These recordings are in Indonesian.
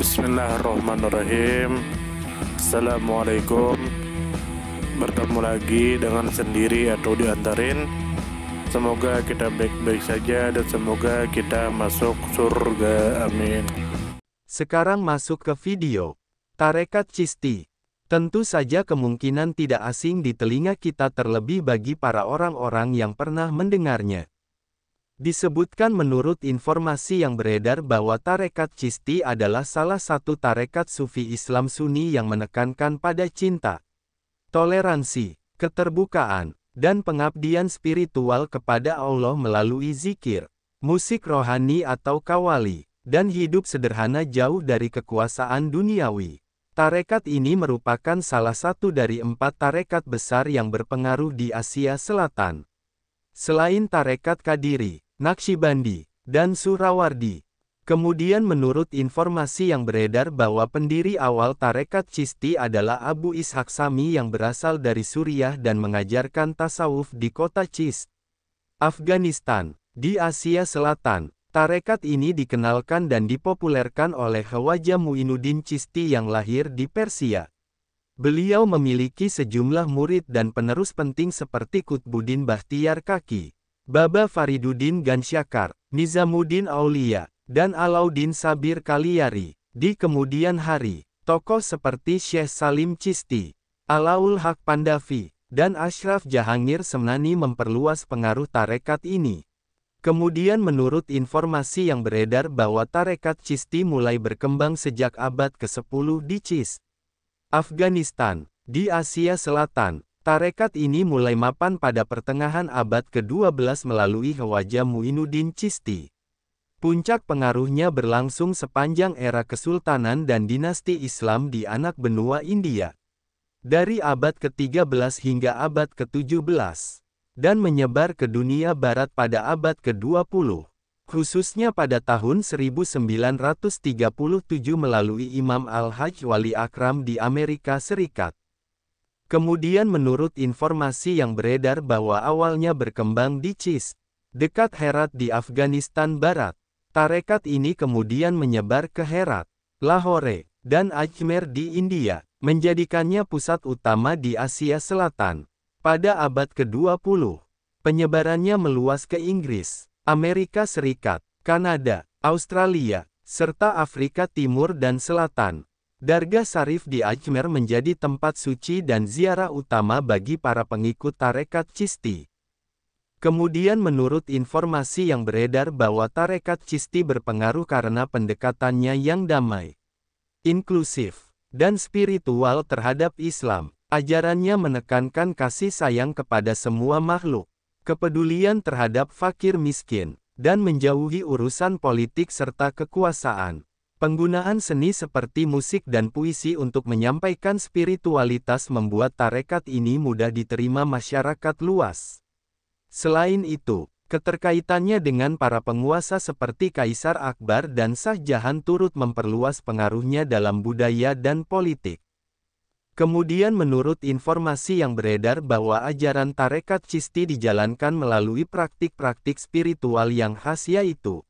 Bismillahirrahmanirrahim. Assalamualaikum. Bertemu lagi dengan sendiri atau diantarin. Semoga kita baik-baik saja dan semoga kita masuk surga. Amin. Sekarang masuk ke video. Tarekat Chisti. Tentu saja kemungkinan tidak asing di telinga kita, terlebih bagi para orang-orang yang pernah mendengarnya. Disebutkan menurut informasi yang beredar bahwa Tarekat Chisti adalah salah satu tarekat Sufi Islam Sunni yang menekankan pada cinta, toleransi, keterbukaan, dan pengabdian spiritual kepada Allah melalui zikir, musik rohani atau qawwali, dan hidup sederhana jauh dari kekuasaan duniawi. Tarekat ini merupakan salah satu dari 4 tarekat besar yang berpengaruh di Asia Selatan. Selain Tarekat Qadiri, Naqsybandi, dan Surawardi. Kemudian menurut informasi yang beredar bahwa pendiri awal Tarekat Chisti adalah Abu Ishaq Shami yang berasal dari Suriah dan mengajarkan tasawuf di kota Chist, Afghanistan, di Asia Selatan. Tarekat ini dikenalkan dan dipopulerkan oleh Khawaja Muinuddin Chisti yang lahir di Persia. Beliau memiliki sejumlah murid dan penerus penting seperti Qutbuddin Bakhtiar Kaki, Baba Fariduddin Gansyakar, Nizamuddin Aulia, dan Alauddin Sabir Kaliyari. Di kemudian hari, tokoh seperti Syekh Salim Chisti, Alaul Haq Pandavi, dan Ashraf Jahangir Semnani memperluas pengaruh tarekat ini. Kemudian menurut informasi yang beredar bahwa Tarekat Chisti mulai berkembang sejak abad ke-10 di Chist, Afghanistan, di Asia Selatan. Tarekat ini mulai mapan pada pertengahan abad ke-12 melalui Khawaja Muinuddin Chisti. Puncak pengaruhnya berlangsung sepanjang era Kesultanan dan dinasti Islam di anak benua India, dari abad ke-13 hingga abad ke-17, dan menyebar ke dunia barat pada abad ke-20, khususnya pada tahun 1937 melalui Imam Al-Hajj Wali Akram di Amerika Serikat. Kemudian menurut informasi yang beredar bahwa awalnya berkembang di Chist, dekat Herat di Afghanistan Barat. Tarekat ini kemudian menyebar ke Herat, Lahore, dan Ajmer di India, menjadikannya pusat utama di Asia Selatan. Pada abad ke-20, penyebarannya meluas ke Inggris, Amerika Serikat, Kanada, Australia, serta Afrika Timur dan Selatan. Dargah Syarif di Ajmer menjadi tempat suci dan ziarah utama bagi para pengikut Tarekat Chisti. Kemudian menurut informasi yang beredar bahwa Tarekat Chisti berpengaruh karena pendekatannya yang damai, inklusif, dan spiritual terhadap Islam. Ajarannya menekankan kasih sayang kepada semua makhluk, kepedulian terhadap fakir miskin, dan menjauhi urusan politik serta kekuasaan. Penggunaan seni seperti musik dan puisi untuk menyampaikan spiritualitas membuat tarekat ini mudah diterima masyarakat luas. Selain itu, keterkaitannya dengan para penguasa seperti Kaisar Akbar dan Shah Jahan turut memperluas pengaruhnya dalam budaya dan politik. Kemudian menurut informasi yang beredar bahwa ajaran Tarekat Chisti dijalankan melalui praktik-praktik spiritual yang khas, yaitu: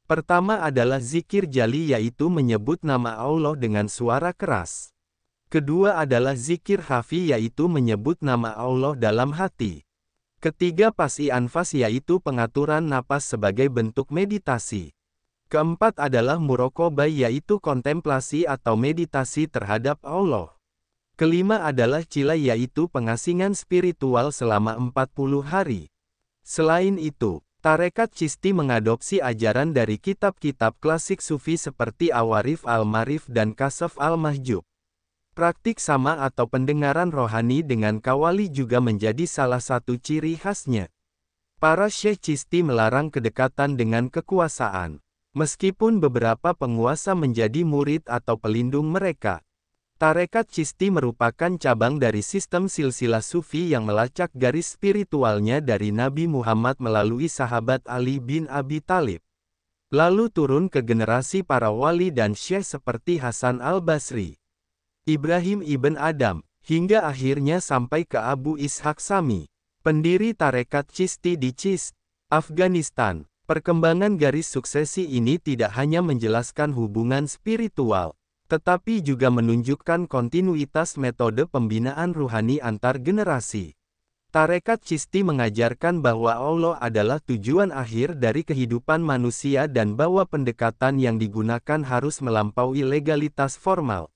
pertama adalah zikir jali, yaitu menyebut nama Allah dengan suara keras. Kedua adalah zikir khafi, yaitu menyebut nama Allah dalam hati. Ketiga pasi anfas, yaitu pengaturan napas sebagai bentuk meditasi. Keempat adalah muraqabah, yaitu kontemplasi atau meditasi terhadap Allah. Kelima adalah cila, yaitu pengasingan spiritual selama 40 hari. Selain itu, Tarekat Chisti mengadopsi ajaran dari kitab-kitab klasik Sufi seperti Awarif Al-Marif dan Kasaf Al-Mahjub. Praktik sama atau pendengaran rohani dengan qawwali juga menjadi salah satu ciri khasnya. Para Syekh Chisti melarang kedekatan dengan kekuasaan, meskipun beberapa penguasa menjadi murid atau pelindung mereka. Tarekat Chisti merupakan cabang dari sistem silsilah Sufi yang melacak garis spiritualnya dari Nabi Muhammad melalui sahabat Ali bin Abi Thalib, lalu turun ke generasi para wali dan syekh seperti Hasan al-Basri, Ibrahim ibn Adam, hingga akhirnya sampai ke Abu Ishaq Shami, pendiri Tarekat Chisti di Chist, Afghanistan. Perkembangan garis suksesi ini tidak hanya menjelaskan hubungan spiritual, tetapi juga menunjukkan kontinuitas metode pembinaan ruhani antar generasi. Tarekat Chisti mengajarkan bahwa Allah adalah tujuan akhir dari kehidupan manusia dan bahwa pendekatan yang digunakan harus melampaui legalitas formal.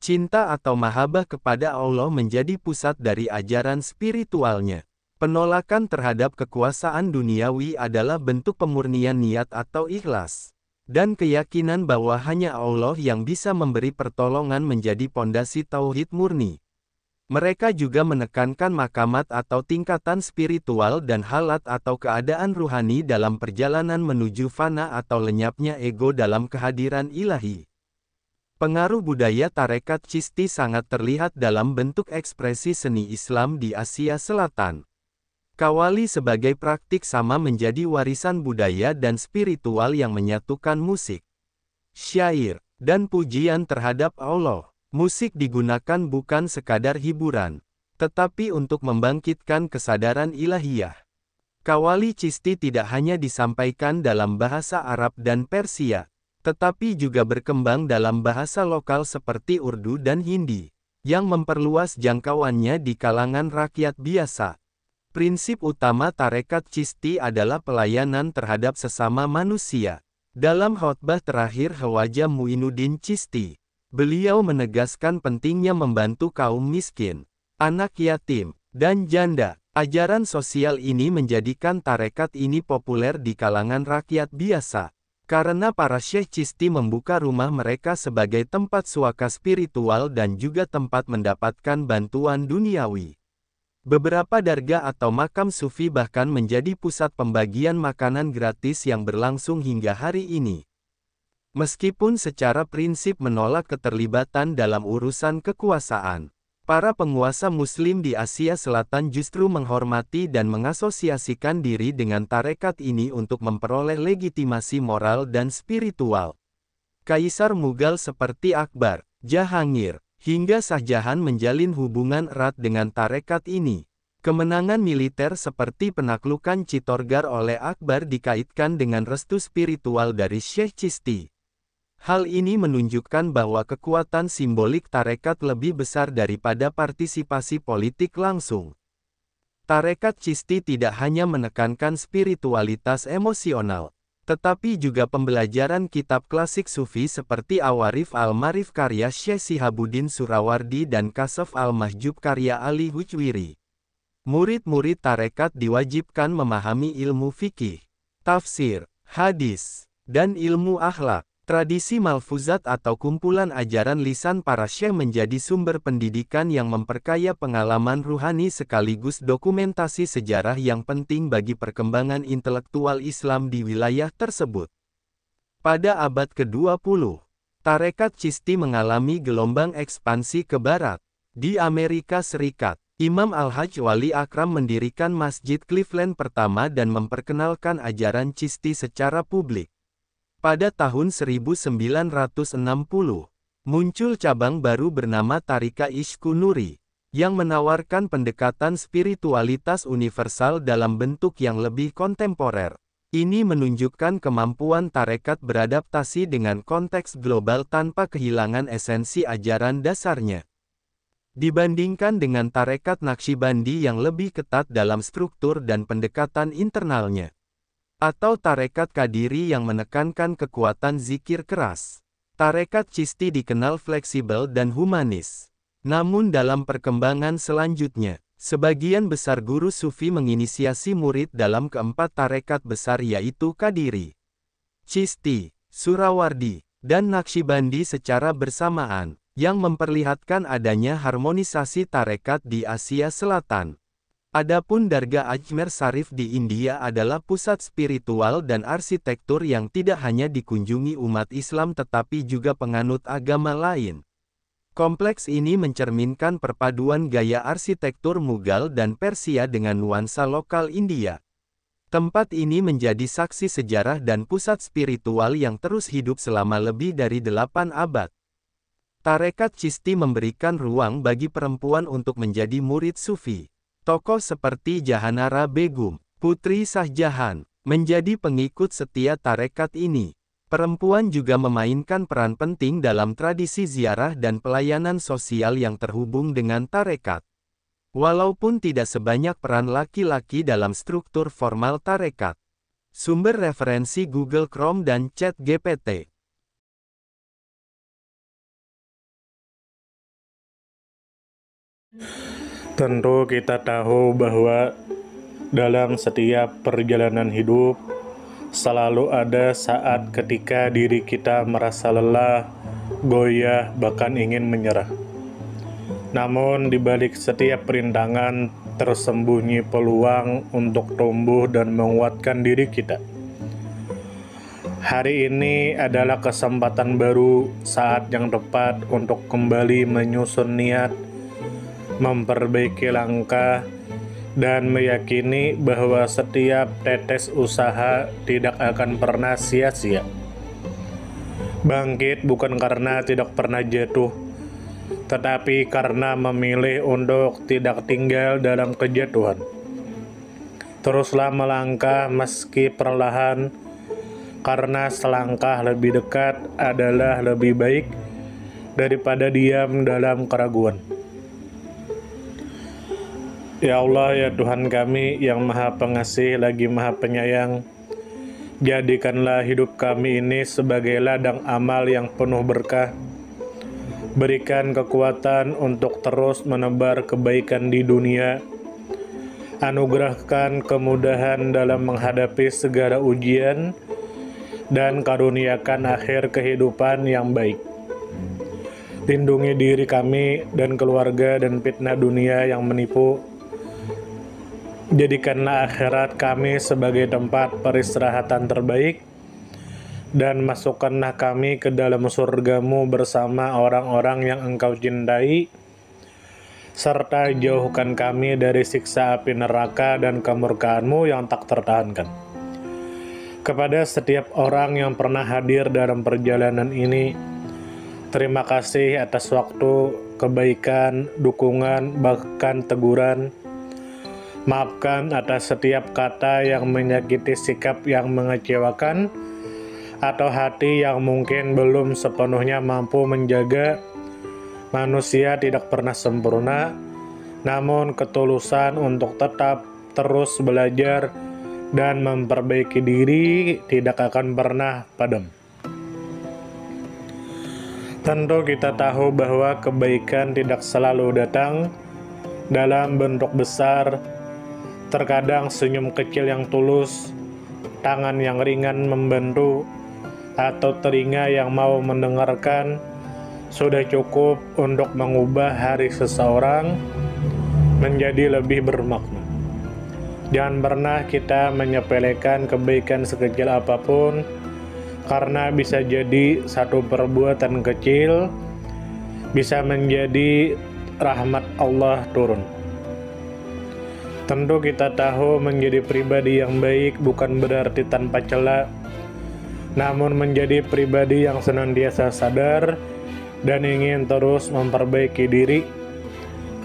Cinta atau mahabbah kepada Allah menjadi pusat dari ajaran spiritualnya. Penolakan terhadap kekuasaan duniawi adalah bentuk pemurnian niat atau ikhlas. Dan keyakinan bahwa hanya Allah yang bisa memberi pertolongan menjadi pondasi tauhid murni. Mereka juga menekankan makamat atau tingkatan spiritual dan halat atau keadaan ruhani dalam perjalanan menuju fana atau lenyapnya ego dalam kehadiran ilahi. Pengaruh budaya tarekat Chisti sangat terlihat dalam bentuk ekspresi seni Islam di Asia Selatan. Qawwali sebagai praktik sama menjadi warisan budaya dan spiritual yang menyatukan musik, syair, dan pujian terhadap Allah. Musik digunakan bukan sekadar hiburan, tetapi untuk membangkitkan kesadaran ilahiyah. Qawwali Chisti tidak hanya disampaikan dalam bahasa Arab dan Persia, tetapi juga berkembang dalam bahasa lokal seperti Urdu dan Hindi, yang memperluas jangkauannya di kalangan rakyat biasa. Prinsip utama tarekat Chisti adalah pelayanan terhadap sesama manusia. Dalam khotbah terakhir Khawaja Muinuddin Chisti, beliau menegaskan pentingnya membantu kaum miskin, anak yatim, dan janda. Ajaran sosial ini menjadikan tarekat ini populer di kalangan rakyat biasa, karena para syekh Chisti membuka rumah mereka sebagai tempat suaka spiritual dan juga tempat mendapatkan bantuan duniawi. Beberapa dargah atau makam sufi bahkan menjadi pusat pembagian makanan gratis yang berlangsung hingga hari ini. Meskipun secara prinsip menolak keterlibatan dalam urusan kekuasaan, para penguasa Muslim di Asia Selatan justru menghormati dan mengasosiasikan diri dengan tarekat ini untuk memperoleh legitimasi moral dan spiritual. Kaisar Mughal seperti Akbar, Jahangir, hingga Shah Jahan menjalin hubungan erat dengan tarekat ini. Kemenangan militer seperti penaklukan Chittorgarh oleh Akbar dikaitkan dengan restu spiritual dari Syekh Chisti. Hal ini menunjukkan bahwa kekuatan simbolik tarekat lebih besar daripada partisipasi politik langsung. Tarekat Chisti tidak hanya menekankan spiritualitas emosional, tetapi juga pembelajaran kitab klasik sufi seperti Awarif al-Marif karya Syekh Sihabuddin Surawardi dan Kasaf al-Mahjub karya Ali Hujwiri. Murid-murid tarekat diwajibkan memahami ilmu fikih, tafsir, hadis, dan ilmu akhlak. Tradisi malfuzat atau kumpulan ajaran lisan para syekh menjadi sumber pendidikan yang memperkaya pengalaman ruhani sekaligus dokumentasi sejarah yang penting bagi perkembangan intelektual Islam di wilayah tersebut. Pada abad ke-20, tarekat Chisti mengalami gelombang ekspansi ke barat. Di Amerika Serikat, Imam Al-Hajj Wali Akram mendirikan Masjid Cleveland pertama dan memperkenalkan ajaran Chisti secara publik. Pada tahun 1960, muncul cabang baru bernama Tariqah Ishq Nuri, yang menawarkan pendekatan spiritualitas universal dalam bentuk yang lebih kontemporer. Ini menunjukkan kemampuan tarekat beradaptasi dengan konteks global tanpa kehilangan esensi ajaran dasarnya. Dibandingkan dengan tarekat Naqsybandi yang lebih ketat dalam struktur dan pendekatan internalnya. Atau tarekat Qadiri yang menekankan kekuatan zikir keras. Tarekat Chisti dikenal fleksibel dan humanis. Namun dalam perkembangan selanjutnya, sebagian besar guru sufi menginisiasi murid dalam keempat tarekat besar yaitu Qadiri, Chisti, Surawardi, dan Naqsybandi secara bersamaan, yang memperlihatkan adanya harmonisasi tarekat di Asia Selatan. Adapun Dargah Ajmer Sarif di India adalah pusat spiritual dan arsitektur yang tidak hanya dikunjungi umat Islam tetapi juga penganut agama lain. Kompleks ini mencerminkan perpaduan gaya arsitektur Mughal dan Persia dengan nuansa lokal India. Tempat ini menjadi saksi sejarah dan pusat spiritual yang terus hidup selama lebih dari 8 abad. Tarekat Chisti memberikan ruang bagi perempuan untuk menjadi murid sufi. Tokoh seperti Jahanara Begum, putri Shah Jahan, Menjadi pengikut setia tarekat ini, perempuan juga memainkan peran penting dalam tradisi ziarah dan pelayanan sosial yang terhubung dengan tarekat. Walaupun tidak sebanyak peran laki-laki dalam struktur formal tarekat. Sumber referensi Google Chrome dan ChatGPT. Tentu kita tahu bahwa dalam setiap perjalanan hidup selalu ada saat ketika diri kita merasa lelah, goyah, bahkan ingin menyerah. Namun di balik setiap perintangan tersembunyi peluang untuk tumbuh dan menguatkan diri kita. Hari ini adalah kesempatan baru, saat yang tepat untuk kembali menyusun niat, memperbaiki langkah, dan meyakini bahwa setiap tetes usaha tidak akan pernah sia-sia. Bangkit bukan karena tidak pernah jatuh, tetapi karena memilih untuk tidak tinggal dalam kejatuhan. Teruslah melangkah meski perlahan, karena selangkah lebih dekat adalah lebih baik daripada diam dalam keraguan. Ya Allah, ya Tuhan kami yang Maha Pengasih lagi Maha Penyayang, jadikanlah hidup kami ini sebagai ladang amal yang penuh berkah. Berikan kekuatan untuk terus menebar kebaikan di dunia. Anugerahkan kemudahan dalam menghadapi segala ujian, dan karuniakan akhir kehidupan yang baik. Lindungi diri kami dan keluarga dan fitnah dunia yang menipu. Jadikanlah akhirat kami sebagai tempat peristirahatan terbaik, dan masukkanlah kami ke dalam surga-Mu bersama orang-orang yang Engkau cintai, serta jauhkan kami dari siksa api neraka dan kemurkaan-Mu yang tak tertahankan. Kepada setiap orang yang pernah hadir dalam perjalanan ini, terima kasih atas waktu, kebaikan, dukungan, bahkan teguran. Maafkan atas setiap kata yang menyakiti, sikap yang mengecewakan, atau hati yang mungkin belum sepenuhnya mampu menjaga. Manusia tidak pernah sempurna, namun ketulusan untuk tetap terus belajar dan memperbaiki diri tidak akan pernah padam. Tentu kita tahu bahwa kebaikan tidak selalu datang dalam bentuk besar. Terkadang senyum kecil yang tulus, tangan yang ringan membantu, atau telinga yang mau mendengarkan sudah cukup untuk mengubah hari seseorang menjadi lebih bermakna. Jangan pernah kita menyepelekan kebaikan sekecil apapun, karena bisa jadi satu perbuatan kecil bisa menjadi rahmat Allah turun. Tentu kita tahu menjadi pribadi yang baik bukan berarti tanpa celah, namun menjadi pribadi yang senantiasa sadar dan ingin terus memperbaiki diri.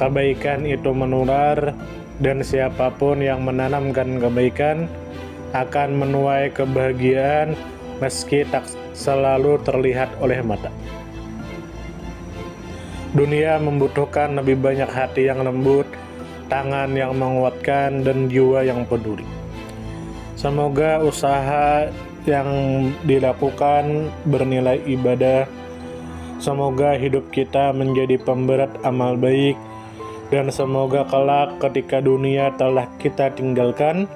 Kebaikan itu menular, dan siapapun yang menanamkan kebaikan akan menuai kebahagiaan meski tak selalu terlihat oleh mata. Dunia membutuhkan lebih banyak hati yang lembut, tangan yang menguatkan, dan jiwa yang peduli. Semoga usaha yang dilakukan bernilai ibadah. Semoga hidup kita menjadi pemberat amal baik, dan semoga kelak ketika dunia telah kita tinggalkan,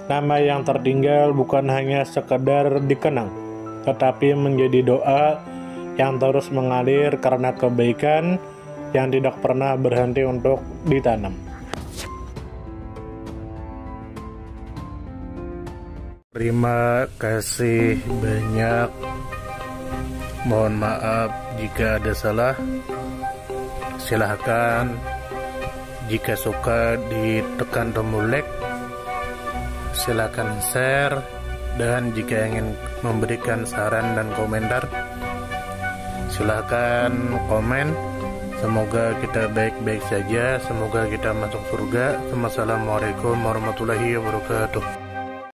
nama yang tertinggal bukan hanya sekedar dikenang, tetapi menjadi doa yang terus mengalir karena kebaikan yang tidak pernah berhenti untuk ditanam. Terima kasih banyak. Mohon maaf jika ada salah. Silahkan jika suka ditekan tombol like. Silahkan share, dan jika ingin memberikan saran dan komentar, silahkan komen. Semoga kita baik-baik saja, semoga kita masuk surga. Wassalamualaikum warahmatullahi wabarakatuh.